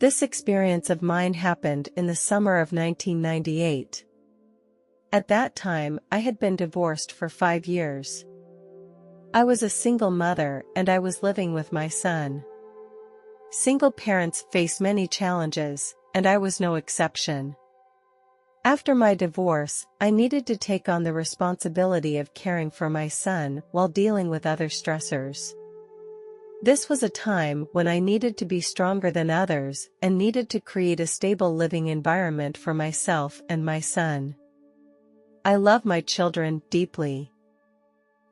This experience of mine happened in the summer of 1998. At that time, I had been divorced for 5 years. I was a single mother and I was living with my son. Single parents face many challenges, and I was no exception. After my divorce, I needed to take on the responsibility of caring for my son while dealing with other stressors. This was a time when I needed to be stronger than others and needed to create a stable living environment for myself and my son. I love my children deeply.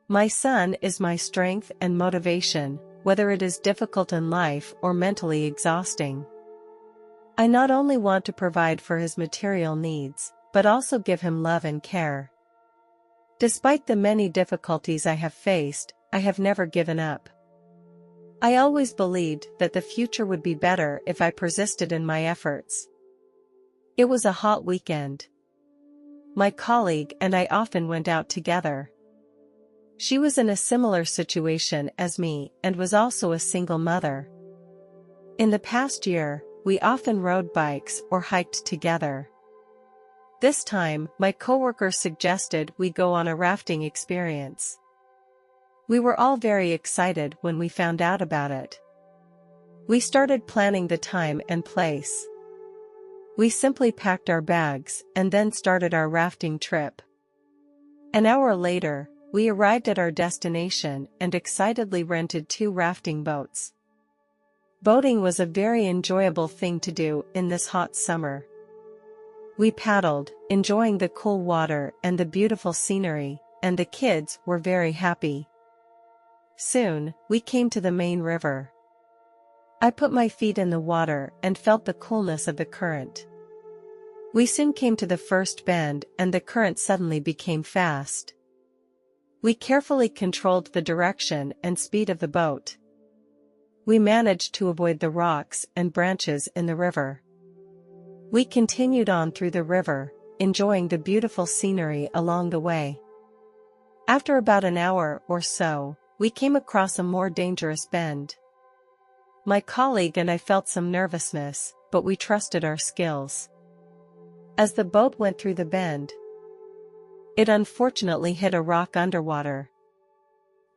My son is my strength and motivation, whether it is difficult in life or mentally exhausting. I not only want to provide for his material needs, but also give him love and care. Despite the many difficulties I have faced, I have never given up. I always believed that the future would be better if I persisted in my efforts. It was a hot weekend. My colleague and I often went out together. She was in a similar situation as me and was also a single mother. In the past year, we often rode bikes or hiked together. This time, my coworker suggested we go on a rafting experience. We were all very excited when we found out about it. We started planning the time and place. We simply packed our bags and then started our rafting trip. An hour later, we arrived at our destination and excitedly rented 2 rafting boats. Boating was a very enjoyable thing to do in this hot summer. We paddled, enjoying the cool water and the beautiful scenery, and the kids were very happy. Soon, we came to the main river. I put my feet in the water and felt the coolness of the current. We soon came to the first bend and the current suddenly became fast. We carefully controlled the direction and speed of the boat. We managed to avoid the rocks and branches in the river. We continued on through the river, enjoying the beautiful scenery along the way. After about an hour or so, we came across a more dangerous bend. My colleague and I felt some nervousness, but we trusted our skills. As the boat went through the bend, it unfortunately hit a rock underwater.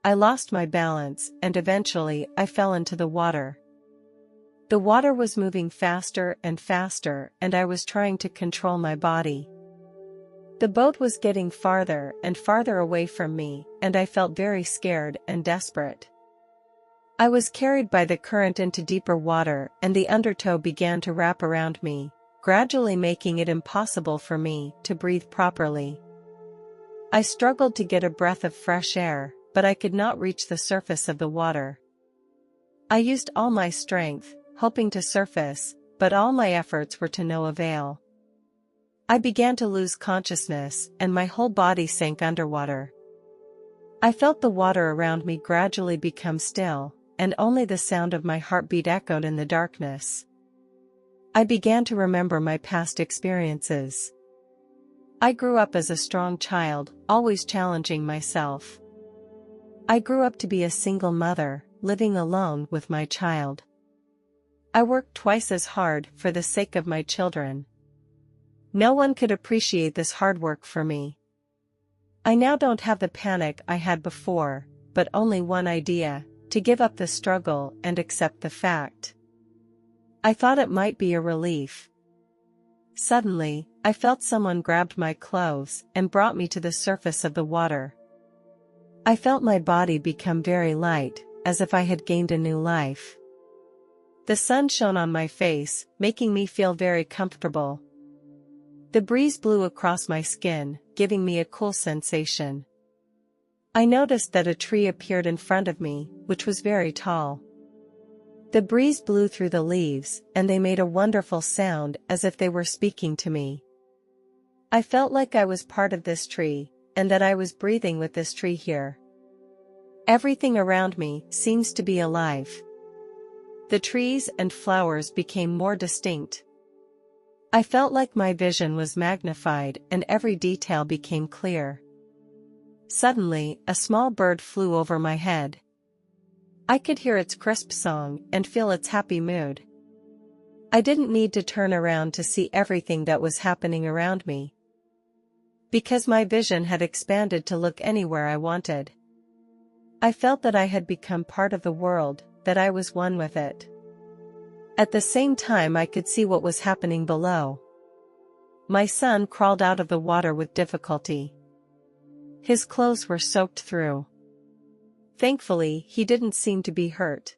I lost my balance and eventually I fell into the water. The water was moving faster and faster and I was trying to control my body. The boat was getting farther and farther away from me and I felt very scared and desperate. I was carried by the current into deeper water and the undertow began to wrap around me, gradually making it impossible for me to breathe properly. I struggled to get a breath of fresh air, but I could not reach the surface of the water. I used all my strength, hoping to surface, but all my efforts were to no avail. I began to lose consciousness and my whole body sank underwater. I felt the water around me gradually become still, and only the sound of my heartbeat echoed in the darkness. I began to remember my past experiences. I grew up as a strong child, always challenging myself. I grew up to be a single mother, living alone with my child. I worked twice as hard for the sake of my children. No one could appreciate this hard work for me. I now don't have the panic I had before, but only one idea: to give up the struggle and accept the fact. I thought it might be a relief. Suddenly, I felt someone grabbed my clothes and brought me to the surface of the water. I felt my body become very light, as if I had gained a new life. The sun shone on my face, making me feel very comfortable. The breeze blew across my skin, giving me a cool sensation. I noticed that a tree appeared in front of me, which was very tall. The breeze blew through the leaves, and they made a wonderful sound as if they were speaking to me. I felt like I was part of this tree, and that I was breathing with this tree here. Everything around me seems to be alive. The trees and flowers became more distinct. I felt like my vision was magnified and every detail became clear. Suddenly, a small bird flew over my head. I could hear its crisp song and feel its happy mood. I didn't need to turn around to see everything that was happening around me, because my vision had expanded to look anywhere I wanted. I felt that I had become part of the world, that I was one with it. At the same time, I could see what was happening below. My son crawled out of the water with difficulty. His clothes were soaked through. Thankfully, he didn't seem to be hurt.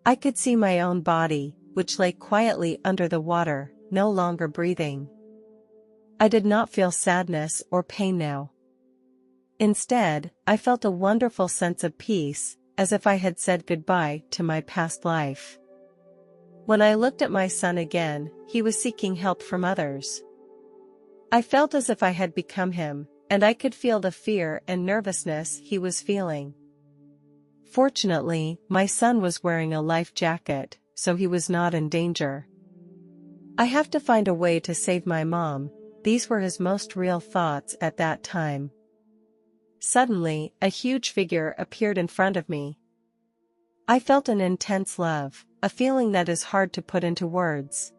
I could see my own body, which lay quietly under the water, no longer breathing. I did not feel sadness or pain now. Instead, I felt a wonderful sense of peace, as if I had said goodbye to my past life. When I looked at my son again, he was seeking help from others. I felt as if I had become him, and I could feel the fear and nervousness he was feeling. Fortunately, my son was wearing a life jacket, so he was not in danger. I have to find a way to save my mom. These were his most real thoughts at that time. Suddenly, a huge figure appeared in front of me. I felt an intense love, a feeling that is hard to put into words.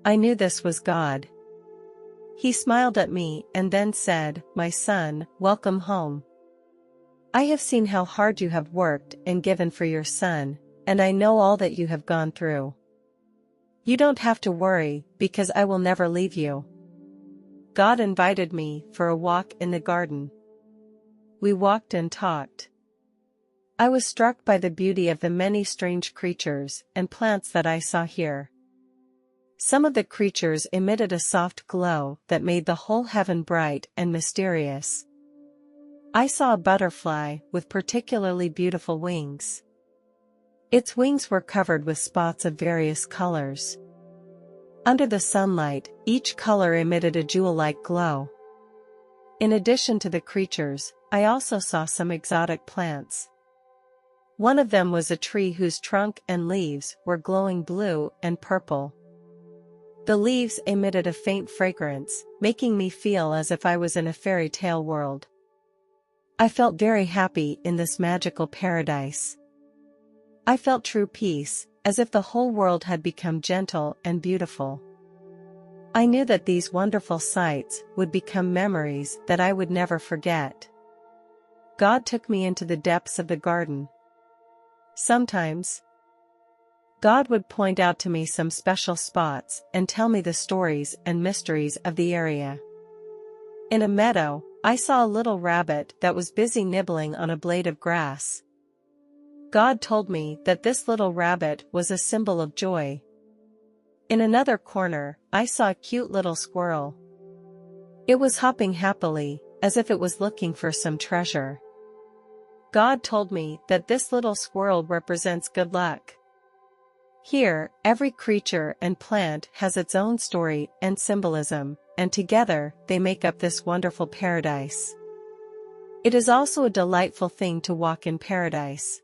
I knew this was God. He smiled at me and then said, "My son, welcome home. I have seen how hard you have worked and given for your son, and I know all that you have gone through. You don't have to worry, because I will never leave you." God invited me for a walk in the garden. We walked and talked. I was struck by the beauty of the many strange creatures and plants that I saw here. Some of the creatures emitted a soft glow that made the whole heaven bright and mysterious. I saw a butterfly with particularly beautiful wings. Its wings were covered with spots of various colors. Under the sunlight, each color emitted a jewel-like glow. In addition to the creatures, I also saw some exotic plants. One of them was a tree whose trunk and leaves were glowing blue and purple. The leaves emitted a faint fragrance, making me feel as if I was in a fairy tale world. I felt very happy in this magical paradise. I felt true peace, as if the whole world had become gentle and beautiful. I knew that these wonderful sights would become memories that I would never forget. God took me into the depths of the garden. Sometimes, God would point out to me some special spots and tell me the stories and mysteries of the area. In a meadow, I saw a little rabbit that was busy nibbling on a blade of grass. God told me that this little rabbit was a symbol of joy. In another corner, I saw a cute little squirrel. It was hopping happily, as if it was looking for some treasure. God told me that this little squirrel represents good luck. Here, every creature and plant has its own story and symbolism, and together, they make up this wonderful paradise. It is also a delightful thing to walk in paradise.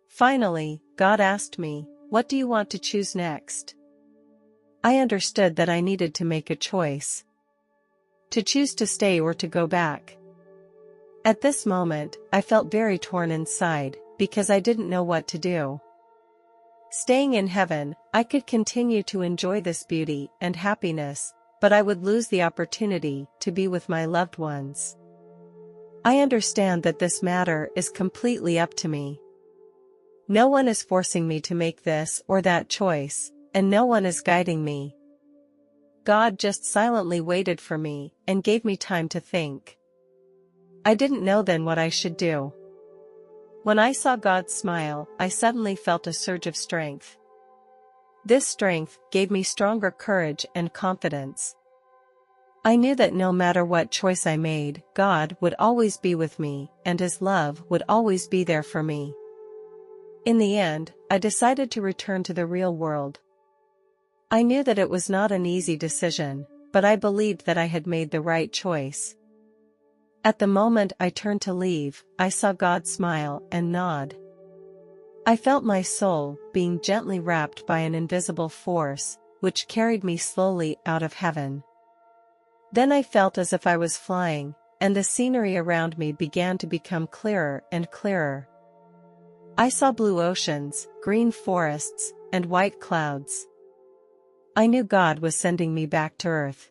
Finally, God asked me, "What do you want to choose next?" I understood that I needed to make a choice. To choose to stay or to go back. At this moment, I felt very torn inside, because I didn't know what to do. Staying in heaven, I could continue to enjoy this beauty and happiness, but I would lose the opportunity to be with my loved ones. I understand that this matter is completely up to me. No one is forcing me to make this or that choice, and no one is guiding me. God just silently waited for me and gave me time to think. I didn't know then what I should do. When I saw God smile, I suddenly felt a surge of strength. This strength gave me stronger courage and confidence. I knew that no matter what choice I made, God would always be with me, and His love would always be there for me. In the end, I decided to return to the real world. I knew that it was not an easy decision, but I believed that I had made the right choice. At the moment I turned to leave, I saw God smile and nod. I felt my soul being gently wrapped by an invisible force, which carried me slowly out of heaven. Then I felt as if I was flying, and the scenery around me began to become clearer and clearer. I saw blue oceans, green forests, and white clouds. I knew God was sending me back to earth.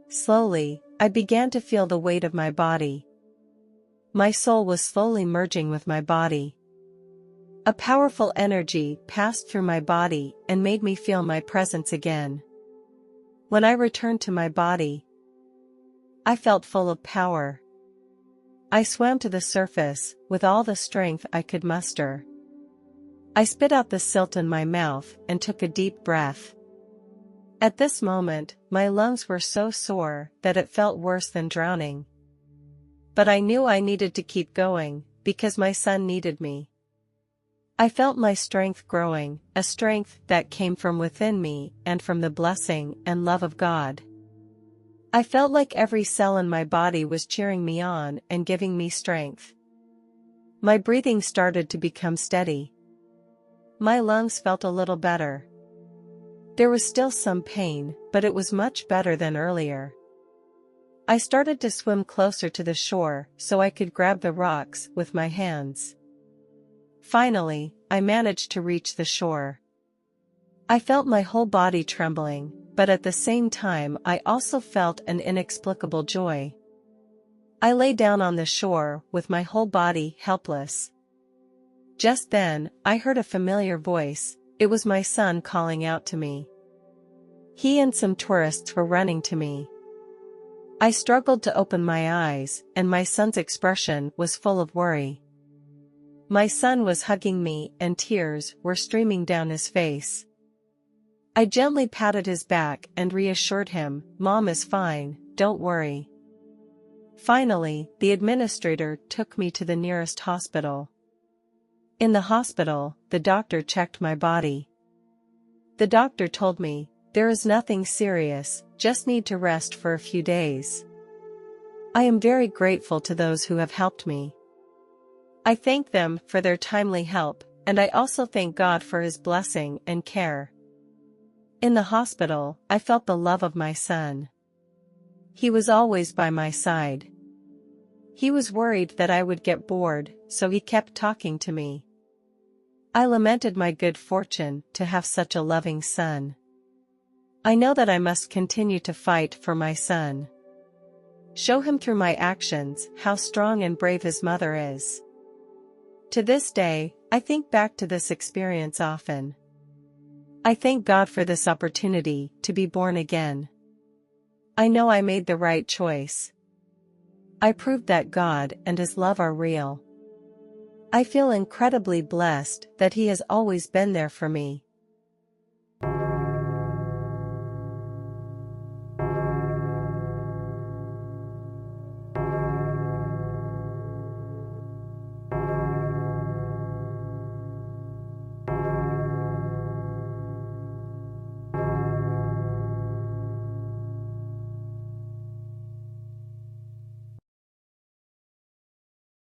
Slowly, I began to feel the weight of my body. My soul was slowly merging with my body. A powerful energy passed through my body and made me feel my presence again. When I returned to my body, I felt full of power. I swam to the surface with all the strength I could muster. I spit out the silt in my mouth and took a deep breath. At this moment, my lungs were so sore that it felt worse than drowning. But I knew I needed to keep going, because my son needed me. I felt my strength growing, a strength that came from within me and from the blessing and love of God. I felt like every cell in my body was cheering me on and giving me strength. My breathing started to become steady. My lungs felt a little better. There was still some pain, but it was much better than earlier. I started to swim closer to the shore so I could grab the rocks with my hands. Finally, I managed to reach the shore. I felt my whole body trembling, but at the same time I also felt an inexplicable joy. I lay down on the shore with my whole body helpless. Just then, I heard a familiar voice. It was my son calling out to me. He and some tourists were running to me. I struggled to open my eyes, and my son's expression was full of worry. My son was hugging me and tears were streaming down his face. I gently patted his back and reassured him, "Mom is fine, don't worry." Finally, the administrator took me to the nearest hospital. In the hospital, the doctor checked my body. The doctor told me, "There is nothing serious, just need to rest for a few days." I am very grateful to those who have helped me. I thank them for their timely help, and I also thank God for His blessing and care. In the hospital, I felt the love of my son. He was always by my side. He was worried that I would get bored, so he kept talking to me. I lamented my good fortune to have such a loving son. I know that I must continue to fight for my son. Show him through my actions how strong and brave his mother is. To this day, I think back to this experience often. I thank God for this opportunity to be born again. I know I made the right choice. I proved that God and His love are real. I feel incredibly blessed that He has always been there for me.